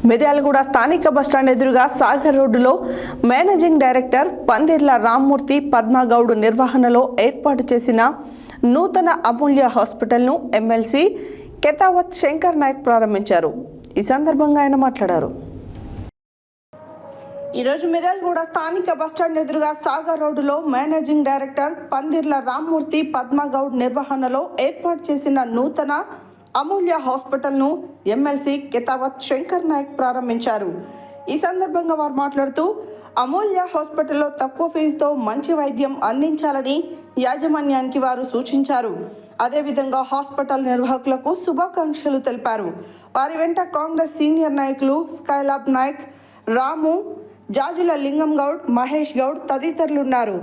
మిర్యాలగూడ స్థానిక బస్టాండ్ ఎదురుగా సాగర్ రోడ్డులో మేనేజింగ్ డైరెక్టర్ పందిర్ల రామ్మూర్తి పద్మగౌడ్ నిర్వహణలో ఏర్పాటు చేసిన నూతన అమూల్య హాస్పిటల్ను ఎమ్మెల్సీ కెతావత్ శంకర్ నాయక్ ప్రారంభించారు. ఈ సందర్భంగా ఆయన మాట్లాడారు. ఈరోజు మిర్యాలగూడ స్థానిక బస్టాండ్ ఎదురుగా సాగర్ రోడ్డులో మేనేజింగ్ డైరెక్టర్ పందిర్ల రామ్మూర్తి పద్మగౌడ్ నిర్వహణలో ఏర్పాటు చేసిన నూతన అమూల్య హాస్పిటల్ను ఎమ్మెల్సీ కెతావత్ శంకర్ నాయక్ ప్రారంభించారు. ఈ సందర్భంగా వారు మాట్లాడుతూ అమూల్య హాస్పిటల్లో తక్కువ ఫీజుతో మంచి వైద్యం అందించాలని యాజమాన్యానికి వారు సూచించారు. అదేవిధంగా హాస్పిటల్ నిర్వాహకులకు శుభాకాంక్షలు తెలిపారు. వారి వెంట కాంగ్రెస్ సీనియర్ నాయకులు స్కైలాబ్ నాయక్, రాము, జాజుల లింగం గౌడ్, మహేష్ గౌడ్ తదితరులున్నారు.